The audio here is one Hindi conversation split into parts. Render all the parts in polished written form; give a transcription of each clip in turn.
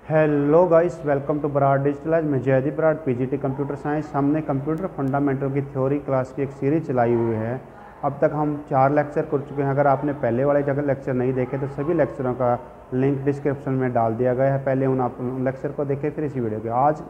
Hello guys, welcome to Brar digitalise. मैं Jaideep Brar, PGT computer science. हमने कंप्यूटर फंडामेंटल की थ्योरी क्लास की एक सीरीज चलाई हुई है। अब तक हम 4 लेक्चर कर चुके हैं। अगर आपने पहले वाले जगह लेक्चर नहीं देखे तो सभी लेक्चरों का लिंक डिस्क्रिप्शन में डाल दिया गया है। पहले उन लेक्चर को देखें, फिर इसी वीडियो के। आज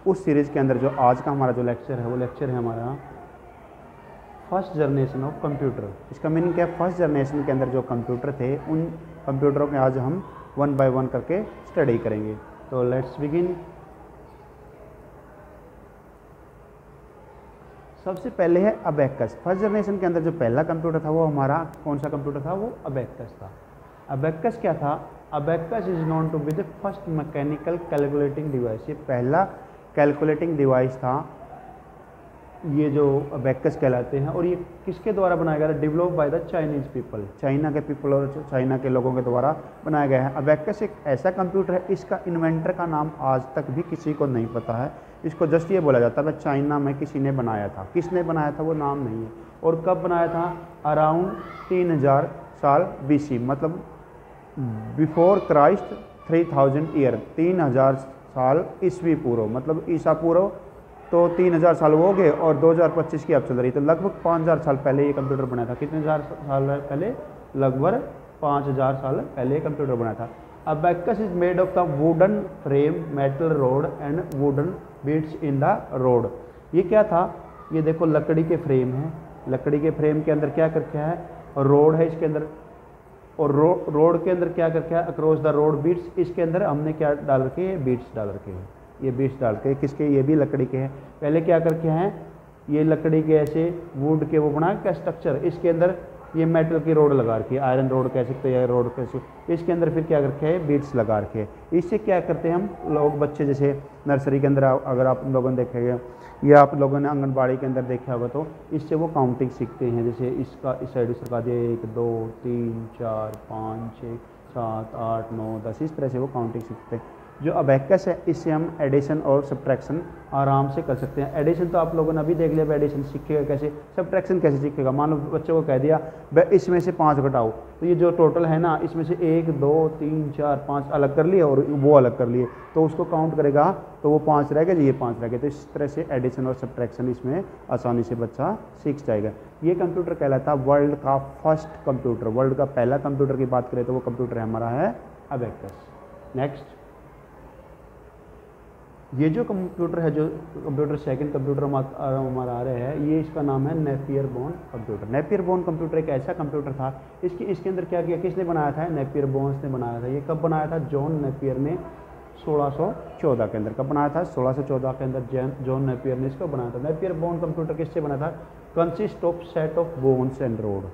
उस सीरीज़ के अंदर जो आज का हमारा जो लेक्चर है वो लेक्चर है हमारा फर्स्ट जनरेशन ऑफ कंप्यूटर। इसका मीनिंग क्या है? फर्स्ट जनरेशन के अंदर जो कंप्यूटर थे उन कंप्यूटरों के आज हम वन बाय वन करके स्टडी करेंगे। तो लेट्स बिगिन। सबसे पहले है अबेकस। फर्स्ट जनरेशन के अंदर जो पहला कंप्यूटर था वो हमारा कौन सा कंप्यूटर था? वो अबेकस था। अबेकस क्या था? Abacus is known to be the first mechanical calculating device. ये पहला कैलकुलेटिंग डिवाइस था, ये जो अबेकस कहलाते हैं। और ये किसके द्वारा बनाया गया? Develop by the Chinese people. China के पीपल और चाइना के लोगों के द्वारा बनाया गया है। अबेकस एक ऐसा कंप्यूटर है, इसका इन्वेंटर का नाम आज तक भी किसी को नहीं पता है। इसको जस्ट ये बोला जाता है चाइना में किसी ने बनाया था। किसने बनाया था वो नाम नहीं है। और कब बनाया था? अराउंड 3000 साल BC, मतलब बिफोर क्राइस्ट 3000 ईयर, 3000 साल ईस्वी पूर्व, मतलब ईसा पूर्व। तो 3000 साल वो हो गए और 2025 की अब चल रही, तो लगभग 5000 साल पहले ये कंप्यूटर बनाया था। कितने हजार साल पहले? लगभग 5000 साल पहले ये कंप्यूटर बनाया था। Abacus is made of the wooden frame, metal rod and wooden beads in the rod. ये क्या था? ये देखो लकड़ी के फ्रेम है। लकड़ी के फ्रेम के अंदर क्या करके है? रोड है इसके अंदर। और रोड के अंदर क्या करके है? Across the rod beads. इसके अंदर हमने क्या डाल रखे हैं? बीट्स डाल रखे हैं। ये बीट्स डाल के किसके? ये भी लकड़ी के हैं। पहले क्या करके हैं? ये लकड़ी के ऐसे वुड के वो बना के स्ट्रक्चर, इसके अंदर ये मेटल की रोड लगा रखी है, आयरन रोड कह सकते हैं, रोड कह सकते। इसके अंदर फिर क्या करके है? बीट्स लगा रखे हैं। इससे क्या करते हैं हम लोग, बच्चे जैसे नर्सरी के अंदर अगर आप लोगों ने देखेंगे या आप लोगों ने आंगनबाड़ी के अंदर देखा होगा तो इससे वो काउंटिंग सीखते हैं। जैसे इसका इस साइड सरका दिया 1 2 3 4 5 6 7 8 9 10, इस तरह से वो काउंटिंग सीखते हैं। जो अबेकस है इससे हम एडिशन और सब्ट्रैक्शन आराम से कर सकते हैं। एडिशन तो आप लोगों ने अभी देख लिया, एडिशन सीखेगा कैसे, सब्ट्रैक्शन कैसे सीखेगा। मान लो बच्चे को कह दिया इसमें से 5 घटाओ, तो ये जो टोटल है ना, इसमें से 1 2 3 4 5 अलग कर लिए और वो अलग कर लिए, तो उसको काउंट करेगा तो वो 5 रह गए, ये 5 रह गए। तो इस तरह से एडिशन और सब्ट्रैक्शन इसमें आसानी से बच्चा सीख जाएगा। ये कंप्यूटर कहलाता है वर्ल्ड का फर्स्ट कंप्यूटर। वर्ल्ड का पहला कंप्यूटर की बात करें तो वो कंप्यूटर हमारा है अबेकस। नेक्स्ट, ये जो कंप्यूटर है, जो कंप्यूटर सेकंड कंप्यूटर हमारा आ रहा है, ये इसका नाम है Napier bone computer. Napier bone computer एक ऐसा कंप्यूटर था, इसके अंदर क्या किया? किसने बनाया था? नेपियर बोन्स ने बनाया था। ये कब बनाया था? जॉन नेपियर ने 1614 के अंदर। कब बनाया था? 1614 के अंदर जॉन नेपियर ने इसको बनाया था। नेपियर बोन कंप्यूटर किससे बना था? Consist of set of bones and road.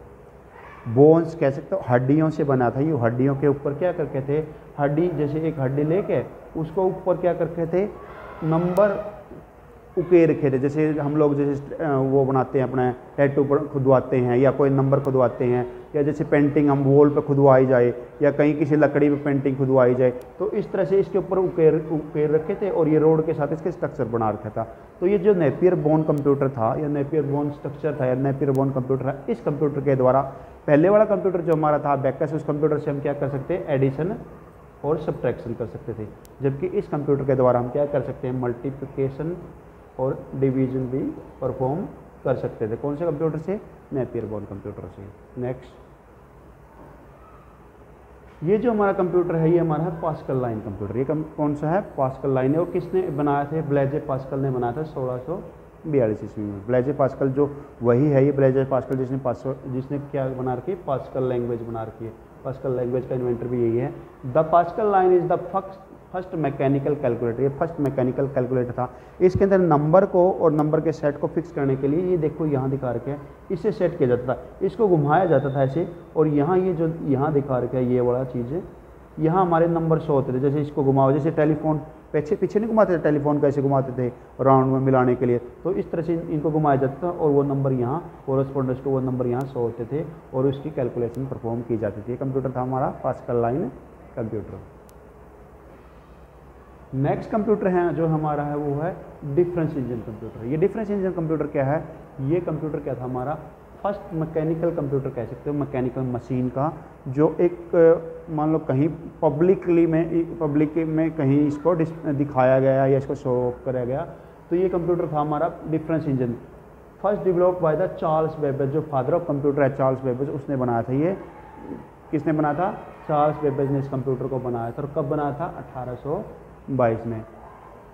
Bones कह सकते हो, हड्डियों से बना था। ये हड्डियों के ऊपर क्या करके थे? हड्डी, जैसे एक हड्डी लेके उसको ऊपर क्या करके थे? नंबर उकेर रखे थे। जैसे हम लोग जैसे वो बनाते हैं अपने टैटू पर खुदवाते हैं, या कोई नंबर खुदवाते हैं, या जैसे पेंटिंग हम वॉल पर खुदवाई जाए, या कहीं किसी लकड़ी पे पेंटिंग खुदवाई जाए, तो इस तरह से इसके ऊपर उकेर रखे थे और ये रोड के साथ इसके स्ट्रक्चर बना रखा था। तो ये जो नेपियर बोन कंप्यूटर था, या नेपियर बोन स्ट्रक्चर था, या नेपियर बोन कंप्यूटर है, इस कंप्यूटर के द्वारा पहले वाला कंप्यूटर जो हमारा था अबेकस, उस कंप्यूटर से हम क्या कर सकते हैं? एडिशन और सब्ट्रैक्शन कर सकते थे। जबकि इस कंप्यूटर के द्वारा हम क्या कर सकते हैं? मल्टीप्लिकेशन और डिवीजन भी परफॉर्म कर सकते थे। कौन से कंप्यूटर से? नेपियर बोन कंप्यूटर से। नेक्स्ट, ये जो हमारा कंप्यूटर है ये हमारा है पास्कल लाइन कंप्यूटर। ये कौन सा है? पास्कल लाइन है। और किसने बनाया था? ब्लेजे पास्कल ने बनाया था 1642 ईस्वी में। ब्लेजे पास्कल जो वही है, ये ब्लेजे पास्कल जिसने क्या बना रखी है? पास्कल लैंग्वेज बना रखी है। पास्कल लैंग्वेज का इन्वेंटर भी यही है। The pascal line is the first mechanical calculator. ये फर्स्ट मैकेनिकल कैलकुलेटर था। इसके अंदर नंबर को और नंबर के सेट को फिक्स करने के लिए, ये देखो यहाँ दिखा रखे हैं, इससे सेट किया जाता था। इसको घुमाया जाता था ऐसे, और यहाँ ये जो यहाँ दिखा रखा है ये वाला चीज़ है, यहाँ हमारे नंबर शो होते थे। जैसे इसको घुमाओ, जैसे टेलीफोन पीछे नहीं घुमाते थे, टेलीफोन कैसे घुमाते थे राउंड में मिलाने के लिए, तो इस तरह से इनको घुमाया जाता था और वो नंबर यहाँ कोरस्पोंडेंस को वो नंबर यहाँ शो होते थे और उसकी कैलकुलेशन परफॉर्म की जाती थी। ये कंप्यूटर था हमारा pascal line computer. Next computer है जो हमारा है वो है डिफरेंस इंजन कंप्यूटर। ये डिफरेंस इंजन कंप्यूटर क्या है? ये कंप्यूटर क्या था हमारा? फर्स्ट मैकेनिकल कंप्यूटर कह सकते हो, मैकेनिकल मशीन का, जो एक मान लो कहीं पब्लिक में कहीं इसको दिखाया गया या इसको शो ऑफ कराया गया। तो ये कंप्यूटर था हमारा difference engine, first develop by the Charles Babbage, जो फादर ऑफ कंप्यूटर है चार्ल्स बेबेज, उसने बनाया था। ये किसने बनाया था? चार्ल्स बेबेज ने इस कंप्यूटर को बनाया था। और कब बनाया था? 1822 में।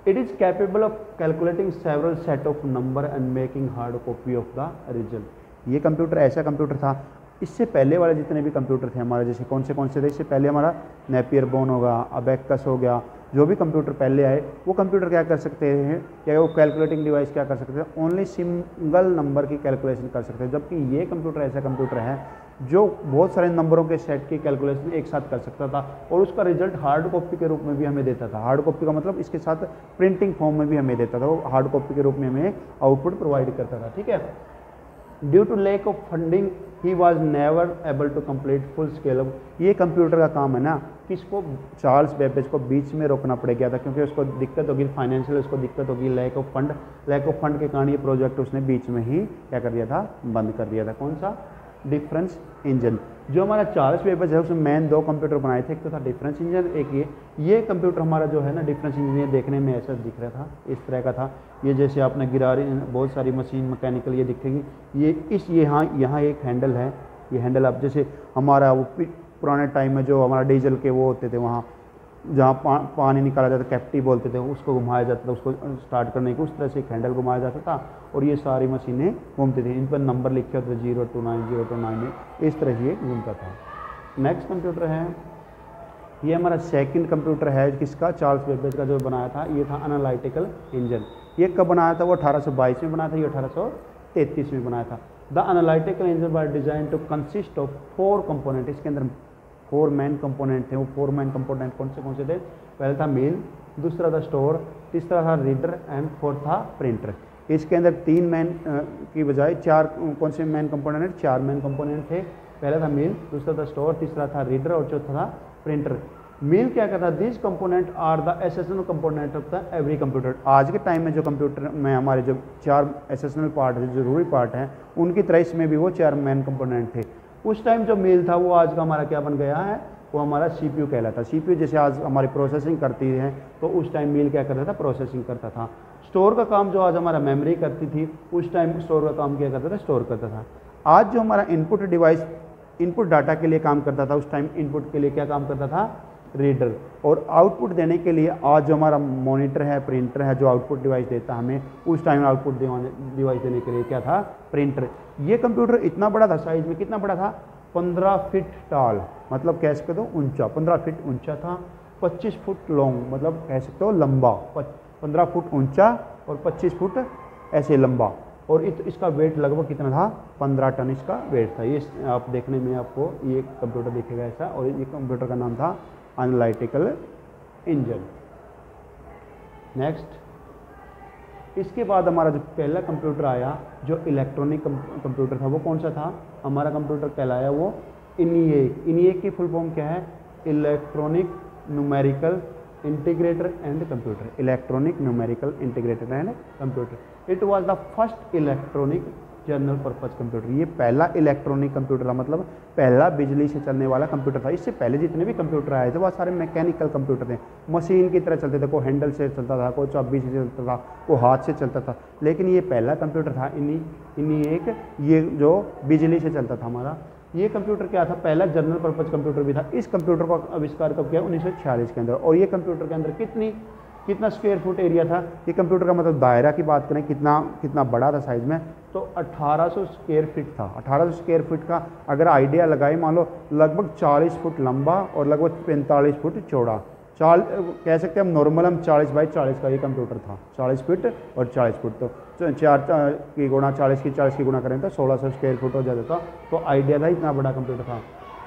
It is capable of calculating several set of number and making hard copy of the result. ये कंप्यूटर ऐसा कंप्यूटर था, इससे पहले वाले जितने भी कंप्यूटर थे हमारे, जैसे कौन से थे, इससे पहले हमारा नेपियर बोन होगा, अबेकस हो गया, जो भी कंप्यूटर पहले आए वो कंप्यूटर क्या कर सकते हैं, क्या वो कैलकुलेटिंग डिवाइस क्या कर सकते हैं? ओनली सिंगल नंबर की कैलकुलेशन कर सकते हैं। जबकि ये कंप्यूटर ऐसा कंप्यूटर है जो बहुत सारे नंबरों के सेट की कैलकुलेशन एक साथ कर सकता था, और उसका रिजल्ट हार्ड कॉपी के रूप में भी हमें देता था। हार्ड कॉपी का मतलब इसके साथ प्रिंटिंग फॉर्म में भी हमें देता था, वो हार्ड कॉपी के रूप में हमें आउटपुट प्रोवाइड करता था। ठीक है। Due to lack of funding he was never able to complete full scale of. ये कंप्यूटर का काम है ना, किसको? चार्ल्स बेबेज को बीच में रोकना पड़ गया था, क्योंकि उसको दिक्कत होगी फाइनेंशियल, उसको दिक्कत होगी लैक ऑफ फंड के कारण ये प्रोजेक्ट उसने बीच में ही क्या कर दिया था? बंद कर दिया था। कौन सा? Difference engine. जो हमारा चार्ल्स बेबेज है उसने मेन 2 कंप्यूटर बनाए थे, एक तो था डिफरेंस इंजन, एक ये कंप्यूटर हमारा जो है ना डिफरेंस इंजन, ये देखने में ऐसा दिख रहा था, इस तरह का था। ये जैसे आपने गिरा रही बहुत सारी मशीन मैकेनिकल ये दिखेगी, ये यहाँ एक हैंडल है, ये हैंडल आप जैसे हमारा वो पुराने टाइम में जो हमारा डीजल के वो होते थे, वहाँ जहाँ पानी निकाला जाता, कैप्टी बोलते थे, उसको घुमाया जाता था, उसको स्टार्ट करने की उस तरह से एक हैंडल घुमाया जाता था, और ये सारी मशीनें घूमती थी, इन पर नंबर लिखे होते थे 029 029, इस तरह से ये घूमता था। नेक्स्ट कंप्यूटर है, ये हमारा सेकंड कंप्यूटर है किसका? चार्ल्स बेबेज का, जो बनाया था ये था एनालिटिकल इंजन। ये कब बनाया था? वो 1822 में बनाया था, ये 1833 में बनाया था। The analytical engine was design to consist of 4 component. इसके अंदर 4 मेन कंपोनेंट थे। वो 4 मेन कंपोनेंट कौन से थे? पहले था मिल, दूसरा था स्टोर, तीसरा था रीडर एंड 4th था प्रिंटर। इसके अंदर 3 मेन की बजाय 4 कौन से मेन कंपोनेंट? 4 मेन कंपोनेंट थे। पहला था मिल, दूसरा था स्टोर, तीसरा था रीडर और चौथा था प्रिंटर। मिल क्या करता? This component are the essential component of the every computer. आज के टाइम में जो कंप्यूटर में हमारे जो 4 एसेंशियल पार्ट है, जरूरी पार्ट हैं, उनकी तरह इसमें भी वो 4 मेन कंपोनेंट थे। उस टाइम जो मिल था वो आज का हमारा क्या बन गया है? वो हमारा CPU कहलाता। CPU जैसे आज हमारी प्रोसेसिंग करती है, तो उस टाइम मिल क्या करता था? प्रोसेसिंग करता था। स्टोर का काम जो आज हमारा मेमोरी करती थी, उस टाइम स्टोर का काम क्या करता था? स्टोर करता था। आज जो हमारा इनपुट डिवाइस इनपुट डाटा के लिए काम करता था, उस टाइम इनपुट के लिए क्या काम करता था? रीडर। और आउटपुट देने के लिए आज जो हमारा मॉनिटर है, प्रिंटर है, जो आउटपुट डिवाइस देता हमें, उस टाइम आउटपुट डिवाइस देने के लिए क्या था? प्रिंटर। ये कंप्यूटर इतना बड़ा था, साइज में कितना बड़ा था? 15 फीट टॉल, मतलब कह सकते हो ऊंचा, 15 फीट ऊंचा था। 25 फुट लॉन्ग, मतलब कह सकते हो लंबा, 15 फुट ऊंचा और 25 फुट ऐसे लंबा। और इसका वेट लगभग कितना था? 15 टन इसका वेट था। ये आप देखने में आपको ये कंप्यूटर दिखेगा ऐसा, और ये कंप्यूटर का नाम था एनालिटिकल इंजन। नेक्स्ट, इसके बाद हमारा जो पहला कंप्यूटर आया जो इलेक्ट्रॉनिक कंप्यूटर था, वो कौन सा था? हमारा कंप्यूटर कहलाया वो ENIAC। ENIAC की फुल फॉर्म क्या है? Electronic numerical integrator and computer. Electronic numerical integrator and computer. It was the first electronic general purpose computer. ये पहला इलेक्ट्रॉनिक कंप्यूटर था, मतलब पहला बिजली से चलने वाला कंप्यूटर था। इससे पहले जितने भी कंप्यूटर आए थे वो सारे मैकेनिकल कंप्यूटर थे, मशीन की तरह चलते थे। कोई हैंडल से चलता था, कोई चाबी से चलता था, कोई हाथ से चलता था। लेकिन ये पहला कंप्यूटर था ENIAC, ये जो बिजली से चलता था हमारा। ये कंप्यूटर क्या था? पहला जनरल पर्पज कंप्यूटर भी था। इस कंप्यूटर का आविष्कार कब किया? 1946 के अंदर। और ये कंप्यूटर के अंदर कितना स्क्वायर फुट एरिया था? ये कंप्यूटर का मतलब दायरा की बात करें कितना बड़ा था साइज में, तो 1800 स्क्वायर फीट था। 1800 स्क्वायर फीट का अगर आइडिया लगाए, मान लो लगभग 40 फुट लंबा और लगभग 45 फुट चौड़ा। कह सकते हैं हम नॉर्मल, हम 40x40 का ये कंप्यूटर था। 40 फीट और 40 फुट, तो 4 की गुणा 40 की गुणा करें तो 1600 स्क्वायर फुट हो जाता था। तो आइडिया था, इतना बड़ा कंप्यूटर था।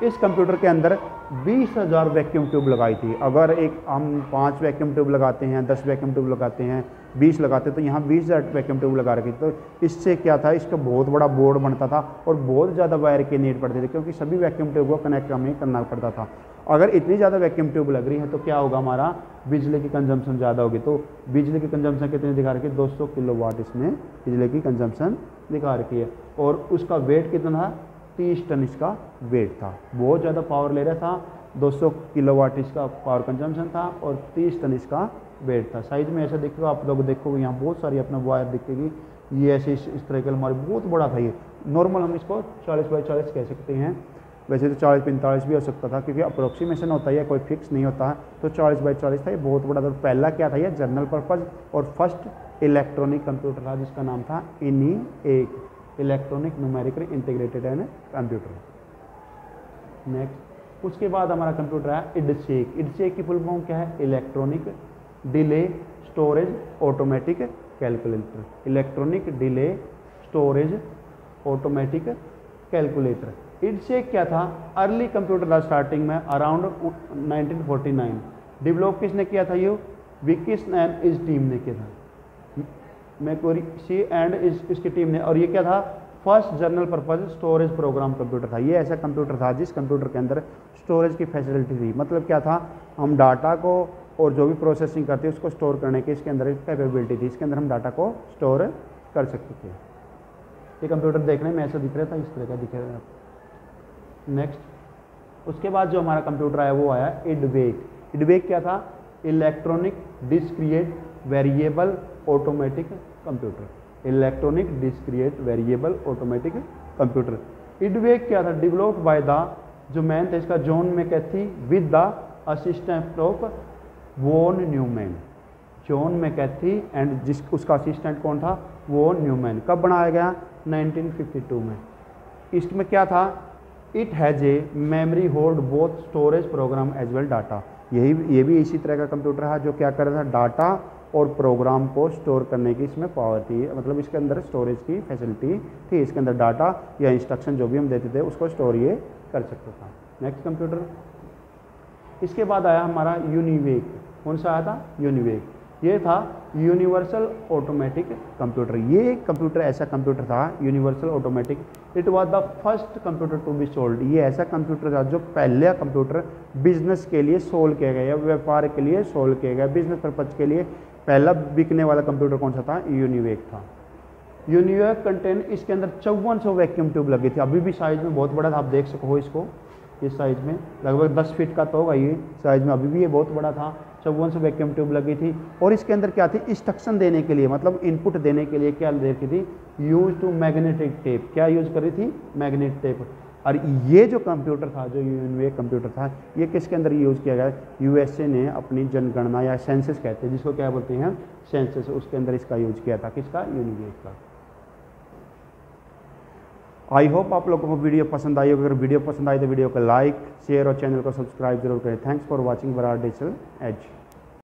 इस कंप्यूटर के अंदर 20,000 वैक्यूम ट्यूब लगाई थी। अगर हम 5 वैक्यूम ट्यूब लगाते हैं, 10 वैक्यूम ट्यूब लगाते हैं, 20 लगाते हैं, तो यहाँ 20,000 वैक्यूम ट्यूब लगा रखी। तो इससे क्या था? इसका बहुत बड़ा बोर्ड बनता था और बहुत ज़्यादा वायर की नीड पड़ती थी, क्योंकि सभी वैक्यूम ट्यूब को कनेक्ट हमें करना पड़ता था। अगर इतनी ज़्यादा वैक्यूम ट्यूब लग रही है तो क्या होगा, हमारा बिजली की कंजम्पशन ज़्यादा होगी। तो बिजली की कंजम्पशन कितनी दिखा रखी है, 200 किलोवाट इसमें बिजली की कंजम्पशन दिखा रखी है। और उसका वेट कितना था, 30 टन इसका वेट था। बहुत ज़्यादा पावर ले रहा था, 200 किलोवाट इसका पावर कंजम्पशन था और 30 टन इसका वेट था। साइज में ऐसा दिखेगा, आप लोग देखोगे यहाँ बहुत सारी अपना वायर दिखेगी, ये ऐसे इस तरह के हमारे बहुत बड़ा था। ये नॉर्मल हम इसको 40 बाई 40 कह सकते हैं, वैसे तो 40-45 भी हो सकता था, क्योंकि अप्रोक्सीमेशन होता है, कोई फिक्स नहीं होता है। तो 40 बाई 40 था, ये बहुत बड़ा था। पहला क्या था, ये जनरल पर्पज़ और फर्स्ट इलेक्ट्रॉनिक कंप्यूटर था, जिसका नाम था ENIAC, electronic numerical integrated and computer. Next उसके बाद हमारा कंप्यूटर है IDSEC। IDSEC की फुल फॉर्म क्या है, electronic delay storage automatic calculator. Electronic delay storage automatic calculator. IDSEC क्या था, अर्ली कंप्यूटर था स्टार्टिंग में अराउंड 1949। डेवलप किसने किया था, ये विकिस एंड इस टीम ने किया था, मैकोरिसी एंड इसकी टीम ने। और ये क्या था, first general purpose storage program computer था। ये ऐसा कंप्यूटर था जिस कंप्यूटर के अंदर स्टोरेज की फैसिलिटी थी। मतलब क्या था, हम डाटा को और जो भी प्रोसेसिंग करते हैं उसको स्टोर करने की इसके अंदर कैपेबिलिटी थी। इसके अंदर हम डाटा को स्टोर कर सकते थे। ये कंप्यूटर देखने में ऐसा दिख रहा था, इस तरह का दिख रहा है। नेक्स्ट उसके बाद जो हमारा कंप्यूटर आया वो आया IDWAC। IDWAC क्या था, electronic discrete variable automatic computer. Electronic discrete variable automatic computer. IDWAC क्या था, डेवलप्ड बाय द, जो मैन था इसका John McCarthy with the assistant of Von Neumann. John McCarthy and उसका असिस्टेंट कौन था, वॉन न्यूमैन। कब बनाया गया, 1952 में। इसमें क्या था, it has a memory hold both storage program as well data. ये भी इसी तरह का कंप्यूटर है जो क्या कर रहा था, डाटा और प्रोग्राम को स्टोर करने की इसमें पावर थी। मतलब इसके अंदर स्टोरेज की फैसिलिटी थी, इसके अंदर डाटा या इंस्ट्रक्शन जो भी हम देते थे उसको स्टोर ये कर सकता था। नेक्स्ट कंप्यूटर, इसके बाद आया हमारा UNIVAC। कौन सा आया था, UNIVAC। ये था यूनिवर्सल ऑटोमेटिक कंप्यूटर। ये कंप्यूटर ऐसा कंप्यूटर था, universal automatic. It was the first computer to be sold. ये ऐसा कंप्यूटर था जो पहला कंप्यूटर बिजनेस के लिए सोल्व किया गया, व्यापार के लिए सोल्व किया गया, बिजनेस पर्पज के लिए पहला बिकने वाला कंप्यूटर कौन सा था, UNIVAC था। UNIVAC कंटेन, इसके अंदर 5400 वैक्यूम ट्यूब लगी थी। अभी भी साइज में बहुत बड़ा था, आप देख सको इसको, इस साइज में लगभग 10 फीट का तो होगा ये साइज में, अभी भी ये बहुत बड़ा था। 5400 वैक्यूम ट्यूब लगी थी। और इसके अंदर क्या थी, इंस्ट्रक्शन देने के लिए, मतलब इनपुट देने के लिए क्या दे रखी थी, यूज टू मैग्नेटिक टेप। क्या यूज कर रही थी, मैग्नेटिक टेप। और ये जो कंप्यूटर था, जो UNIVAC कंप्यूटर था, ये किसके अंदर यूज़ किया गया, USA ने अपनी जनगणना या सेंसस कहते हैं जिसको, क्या बोलते हैं सेंसस, उसके अंदर इसका यूज किया था। किसका, UNIVAC का। आई होप आप लोगों को वीडियो पसंद आई होगी। अगर वीडियो पसंद आई तो वीडियो को लाइक शेयर और चैनल को सब्सक्राइब जरूर करें। Thanks for watching Brar digital age.